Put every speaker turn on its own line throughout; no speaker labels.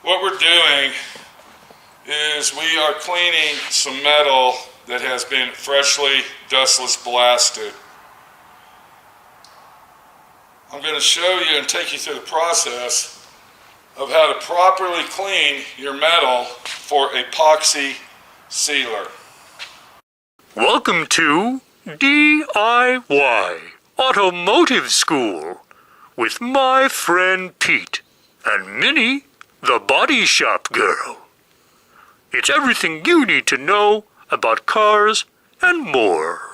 What we're doing is we are cleaning some metal that has been freshly dustless blasted. I'm going to show you and take you through the process of how to properly clean your metal for epoxy sealer.
Welcome to D.I.Y. Automotive School with my friend Pete and Minnie, the body shop girl. It's everything you need to know about cars and more.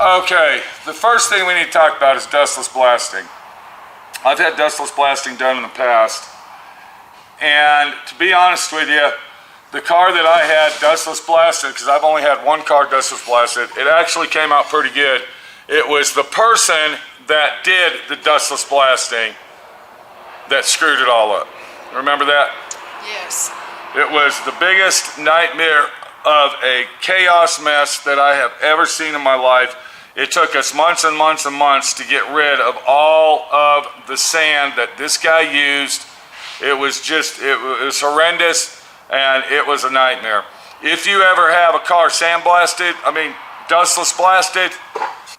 Okay, the first thing we need to talk about is dustless blasting. I've had dustless blasting done in the past, and to be honest with you, the car that I had dustless blasted, because I've only had one car dustless blasted, it actually came out pretty good. It was the person that did the dustless blasting that screwed it all up. Remember that?
Yes.
It was the biggest nightmare of a chaos mess that I have ever seen in my life. It took us months and months and months to get rid of all of the sand that this guy used. It was horrendous, and it was a nightmare. If you ever have a car dustless blasted,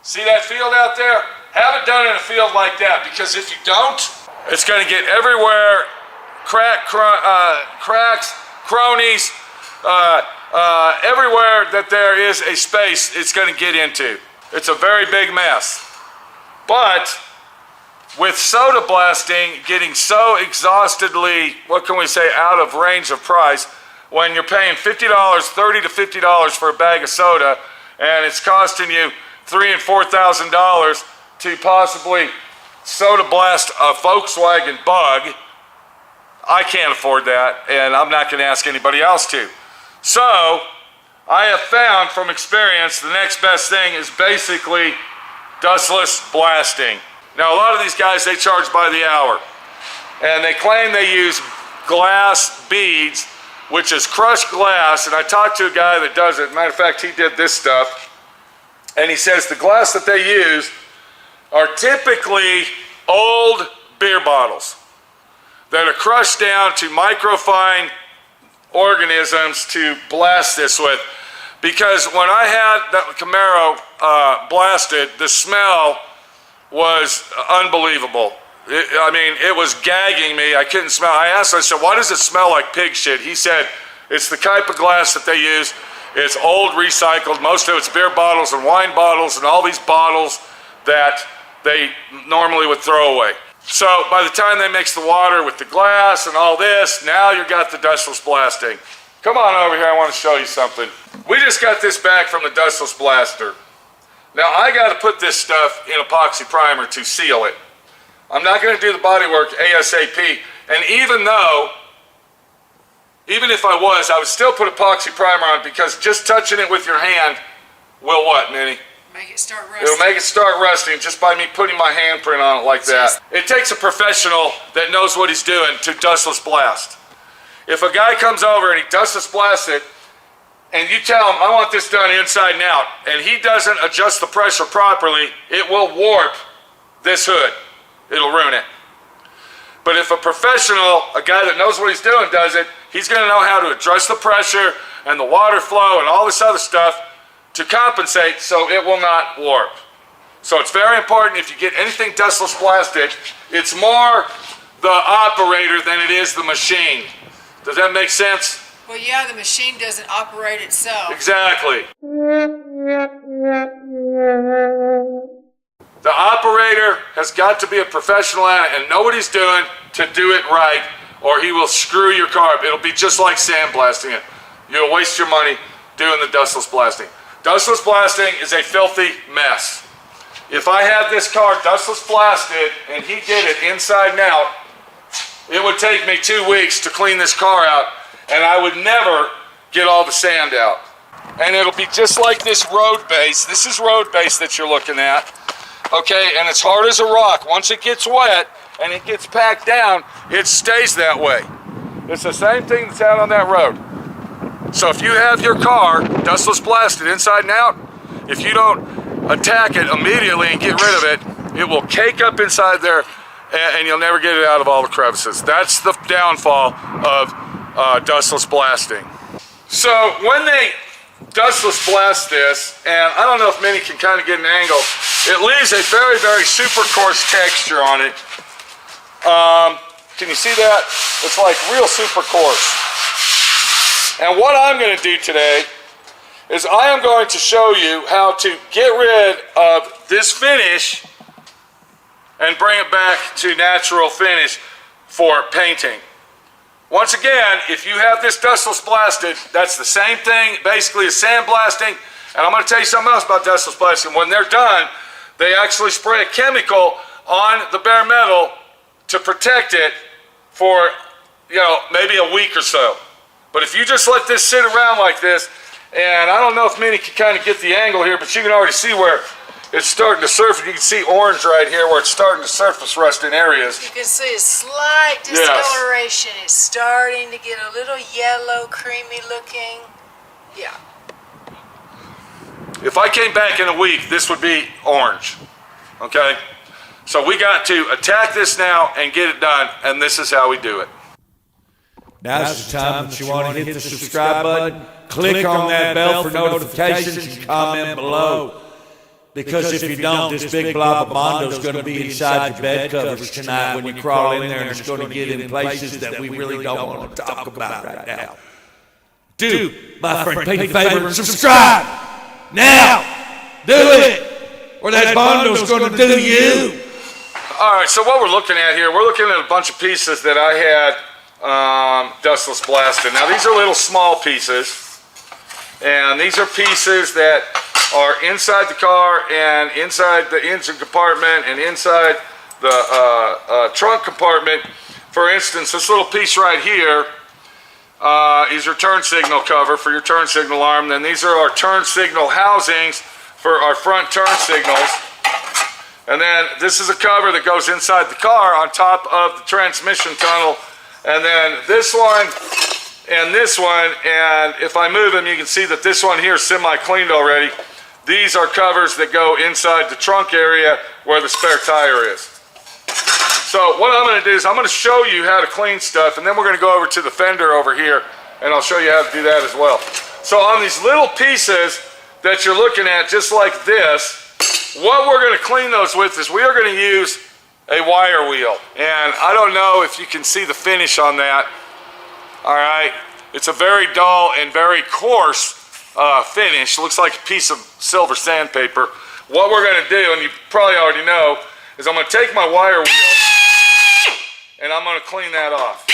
see that field out there? Have it done in a field like that, because if you don't, it's going to get everywhere. Cracks, cronies, everywhere that there is a space, it's going to get into. It's a very big mess. But with soda blasting getting so exhaustedly, what can we say, out of range of price, when you're paying $50, $30 to $50 for a bag of soda, and it's costing you $3,000 and $4,000 to possibly soda blast a Volkswagen Bug, I can't afford that, and I'm not going to ask anybody else to. So, I have found from experience the next best thing is basically dustless blasting. Now, a lot of these guys, they charge by the hour, and they claim they use glass beads, which is crushed glass, and I talked to a guy that does it. Matter of fact, he did this stuff, and he says the glass that they use are typically old beer bottles that are crushed down to microfine organisms to blast this with. Because when I had that Camaro blasted, the smell was unbelievable. It was gagging me. I couldn't smell. I asked him, I said, why does it smell like pig shit? He said, it's the type of glass that they use. It's old, recycled. Most of it's beer bottles and wine bottles and all these bottles that they normally would throw away. So by the time they mix the water with the glass and all this, now you've got the dustless blasting. Come on over here, I want to show you something. We just got this back from the dustless blaster. Now I got to put this stuff in epoxy primer to seal it. I'm not going to do the body work ASAP, and even if I would still put epoxy primer on, because just touching it with your hand will what, Minnie?
Make it start rusting.
It'll make it start rusting just by me putting my handprint on it like that. It takes a professional that knows what he's doing to dustless blast. If a guy comes over and he dustless blasts it, and you tell him, I want this done inside and out, and he doesn't adjust the pressure properly, it will warp this hood. It'll ruin it. But if a professional, a guy that knows what he's doing, does it, he's going to know how to adjust the pressure and the water flow and all this other stuff to compensate so it will not warp. So it's very important, if you get anything dustless blasted, it's more the operator than it is the machine. Does that make sense?
Well, yeah, the machine doesn't operate itself.
Exactly. The operator has got to be a professional at it and know what he's doing to do it right, or he will screw your car up. It'll be just like sandblasting it. You'll waste your money doing the dustless blasting. Dustless blasting is a filthy mess. If I had this car dustless blasted and he did it inside and out, it would take me 2 weeks to clean this car out, and I would never get all the sand out. And it'll be just like this road base. This is road base that you're looking at. Okay, and it's hard as a rock. Once it gets wet and it gets packed down, it stays that way. It's the same thing that's out on that road. So if you have your car dustless blasted inside and out, if you don't attack it immediately and get rid of it, it will cake up inside there and you'll never get it out of all the crevices. That's the downfall of dustless blasting. So when they dustless blast this, and I don't know if many can kind of get an angle, it leaves a very, very super coarse texture on it. Can you see that? It's like real super coarse. And what I'm going to do today is I am going to show you how to get rid of this finish and bring it back to natural finish for painting. Once again, if you have this dustless blasted, that's the same thing basically as sandblasting. And I'm going to tell you something else about dustless blasting. When they're done, they actually spray a chemical on the bare metal to protect it for, maybe a week or so. But if you just let this sit around like this, and I don't know if many can kind of get the angle here, but you can already see where it's starting to surface. You can see orange right here where it's starting to surface rust in areas.
You can see a slight discoloration. Yes. It's starting to get a little yellow, creamy looking. Yeah.
If I came back in a week, this would be orange. Okay? So we got to attack this now and get it done, and this is how we do it.
Now's the time that you want to hit the subscribe button. Click on that bell for notifications and comment below. Because if you don't, this big blob of Mondo is going to be inside your bed covers tonight when you crawl in there, and it's going to get in places that we really don't want to talk about right now. Do, my friend, pay the favor and subscribe. Now, do it, or that Mondo's going to do you.
All right, so what we're looking at here, we're looking at a bunch of pieces that I had dustless blasted. Now these are little small pieces, and these are pieces that are inside the car and inside the engine compartment and inside the trunk compartment. For instance, this little piece right here is your turn signal cover for your turn signal arm. Then these are our turn signal housings for our front turn signals. And then this is a cover that goes inside the car on top of the transmission tunnel. And then this one and this one, and if I move them, you can see that this one here is semi-cleaned already. These are covers that go inside the trunk area where the spare tire is. So what I'm going to do is I'm going to show you how to clean stuff, and then we're going to go over to the fender over here, and I'll show you how to do that as well. So on these little pieces that you're looking at, just like this, what we're going to clean those with is we are going to use a wire wheel. And I don't know if you can see the finish on that. All right. It's a very dull and very coarse finish. Looks like a piece of silver sandpaper. What we're going to do, and you probably already know, is I'm going to take my wire wheel and I'm going to clean that off.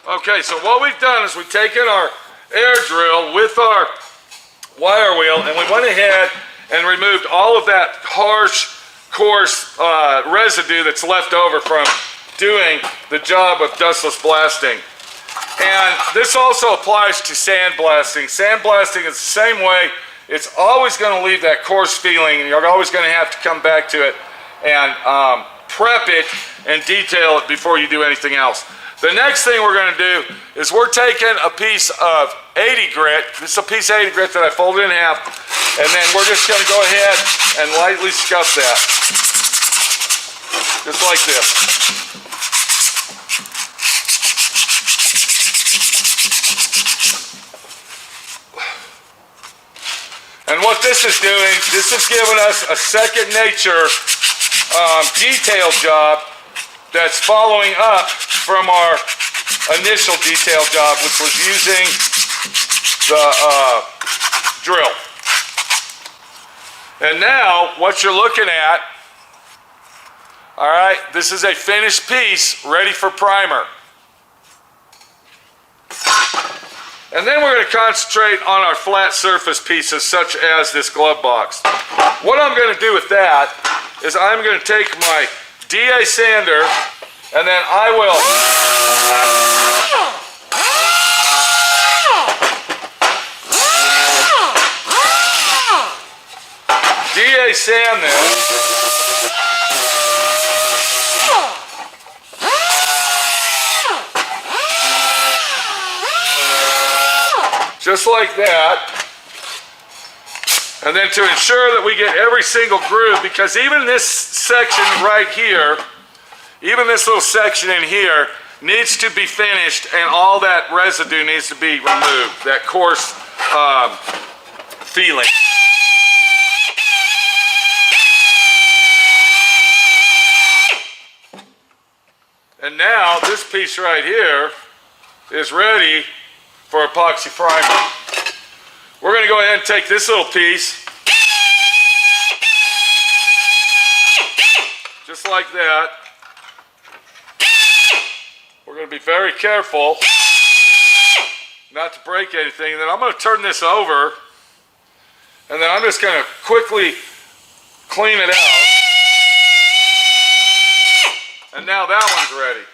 Okay, so what we've done is we've taken our air drill with our wire wheel, and we went ahead and removed all of that harsh, coarse residue that's left over from doing the job of dustless blasting. And this also applies to sandblasting. Sandblasting is the same way. It's always going to leave that coarse feeling, and you're always going to have to come back to it and prep it and detail it before you do anything else. The next thing we're going to do is we're taking a piece of 80 grit. This is a piece of 80 grit that I folded in half, and then we're just going to go ahead and lightly scuff that. Just like this. And what this is doing, this is giving us a second nature detail job that's following up from our initial detail job, which was using the drill. And now what you're looking at All right, this is a finished piece ready for primer. And then we're going to concentrate on our flat surface pieces such as this glove box. What I'm going to do with that is I'm going to take my D.I.Y sander and then I will D.I.Y sand this. Just like that. And then to ensure that we get every single groove, because even this section right here, even this little section in here needs to be finished and all that residue needs to be removed, that coarse feeling. And now this piece right here is ready for epoxy primer. We're going to go ahead and take this little piece, just like that. We're going to be very careful not to break anything. And then I'm going to turn this over, and then I'm just going to quickly clean it out. And now that one's ready.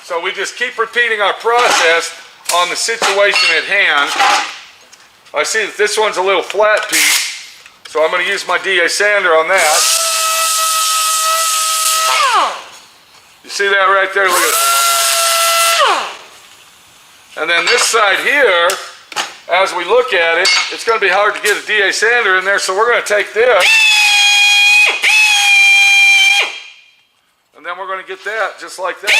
So we just keep repeating our process on the situation at hand. I see that this one's a little flat piece, so I'm going to use my D.I.Y sander on that. You see that right there? Look at it. And then this side here, as we look at it, it's going to be hard to get a D.I.Y sander in there, so we're going to take this. And then we're going to get that just like that.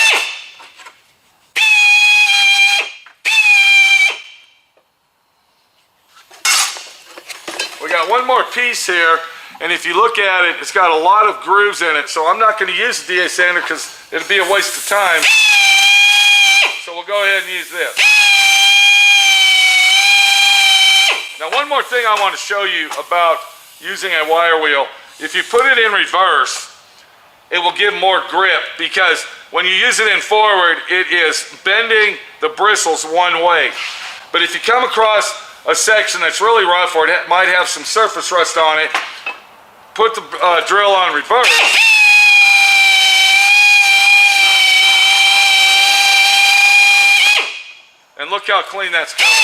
We got one more piece here, and if you look at it, it's got a lot of grooves in it, so I'm not going to use the D.I.Y sander because it'll be a waste of time. So we'll go ahead and use this. Now one more thing I want to show you about using a wire wheel. If you put it in reverse, it will give more grip, because when you use it in forward, it is bending the bristles one way. But if you come across a section that's really rough, or it might have some surface rust on it, put the drill on reverse. And look how clean that's coming.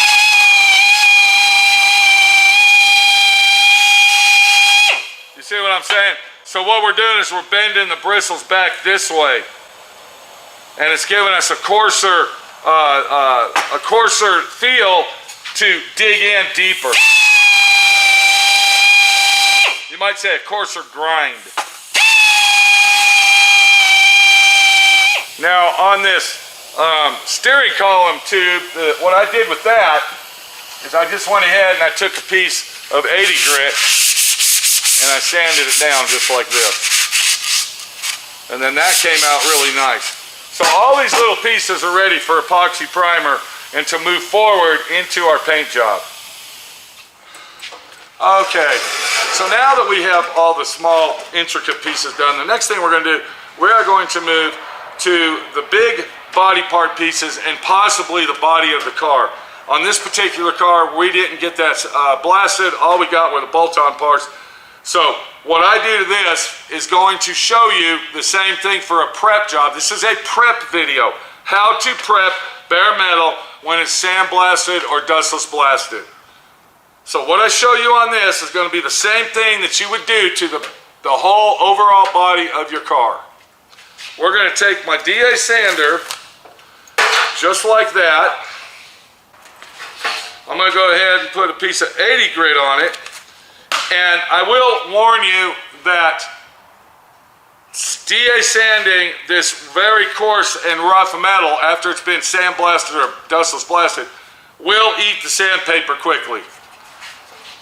You see what I'm saying? So what we're doing is we're bending the bristles back this way, and it's giving us a coarser feel to dig in deeper. You might say a coarser grind. Now on this steering column tube, what I did with that is I just went ahead and I took a piece of 80 grit and I sanded it down just like this. And then that came out really nice. So all these little pieces are ready for epoxy primer and to move forward into our paint job. Okay, so now that we have all the small intricate pieces done, the next thing we're going to do, we are going to move to the big body part pieces and possibly the body of the car. On this particular car, we didn't get that blasted. All we got were the bolt-on parts. So what I do to this is going to show you the same thing for a prep job. This is a prep video. How to prep bare metal when it's sandblasted or dustless blasted. So what I show you on this is going to be the same thing that you would do to the whole overall body of your car. We're going to take my D.I.Y sander, just like that. I'm going to go ahead and put a piece of 80 grit on it. And I will warn you that D.I.Y sanding this very coarse and rough metal after it's been sandblasted or dustless blasted will eat the sandpaper quickly.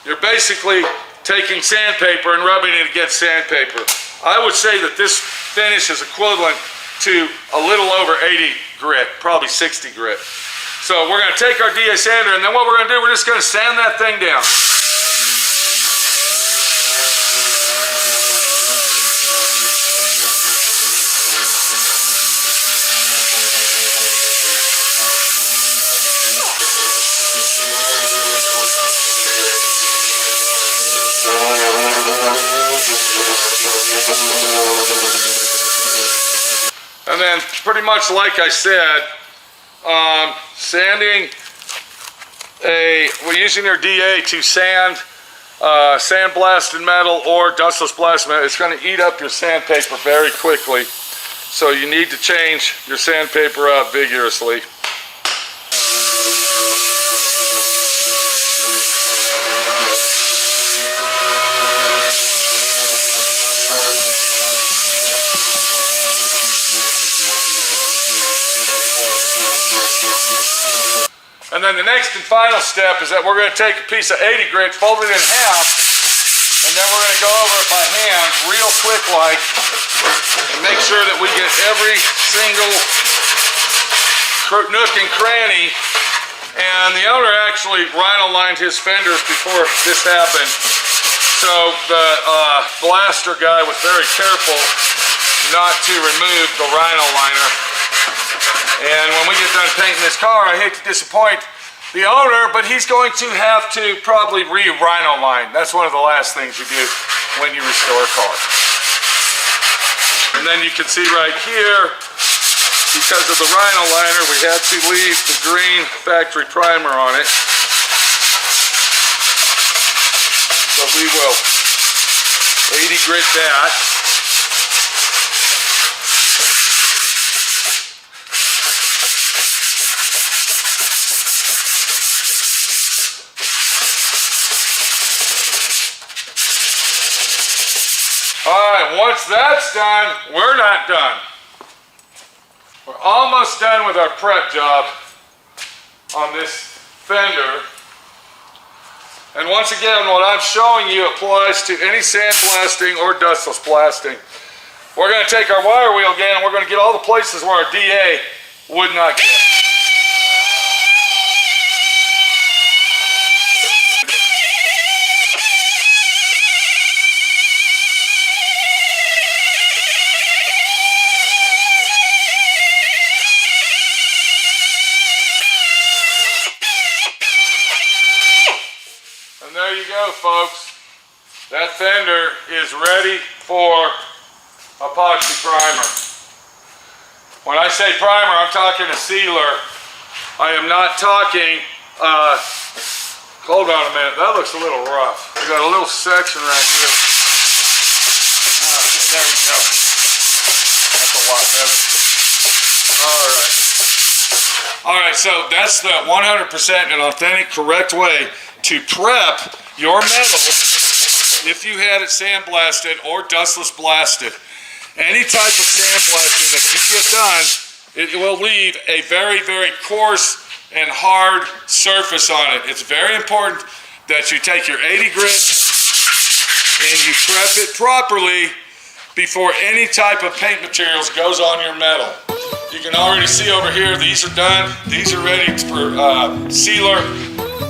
You're basically taking sandpaper and rubbing it against sandpaper. I would say that this finish is equivalent to a little over 80 grit, probably 60 grit. So we're going to take our D.I.Y sander, and then what we're going to do, we're just going to sand that thing down. And then pretty much like I said, sanding we're using your D.I.Y to sand sandblasted metal or dustless blasted metal. It's going to eat up your sandpaper very quickly. So you need to change your sandpaper out vigorously. And then the next and final step is that we're going to take a piece of 80 grit, fold it in half, and then we're going to go over it by hand real quick like, and make sure that we get every single nook and cranny. And the owner actually rhino lined his fenders before this happened. So the blaster guy was very careful not to remove the rhino liner. And when we get done painting this car, I hate to disappoint the owner, but he's going to have to probably re-rhino line. That's one of the last things you do when you restore a car. And then you can see right here, because of the rhino liner, we had to leave the green factory primer on it. So we will 80 grit that. Alright, once that's done, we're not done. We're almost done with our prep job on this fender. And once again, what I'm showing you applies to any sandblasting or dustless blasting. We're going to take our wire wheel again and we're going to get all the places where our D.I.Y would not get. There you go, folks. That fender is ready for epoxy primer. When I say primer, I'm talking a sealer. I am not talking, hold on a minute, that looks a little rough. We got a little section right here. Okay, there we go. That's a lot better. All right, so that's the 100% and authentic, correct way to prep your metal if you had it sandblasted or dustless blasted. Any type of sandblasting that you get done, it will leave a very, very coarse and hard surface on it. It's very important that you take your 80 grit and you prep it properly before any type of paint materials goes on your metal. You can already see over here, these are done. These are ready for sealer.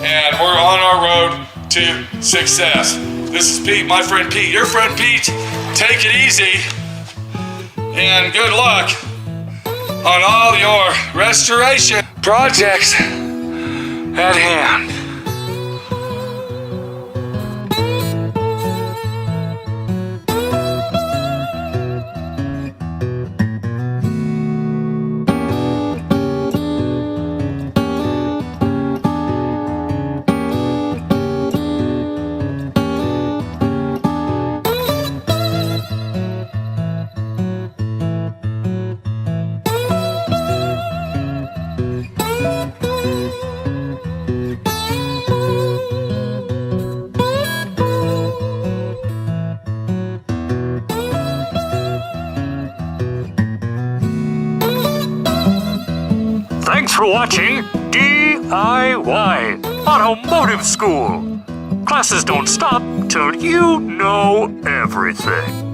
And we're on our road to success. This is Pete, my friend Pete, your friend Pete. Take it easy and good luck on all your restoration projects at hand.
Thanks for watching D.I.Y. Automotive School. Classes don't stop till you know everything.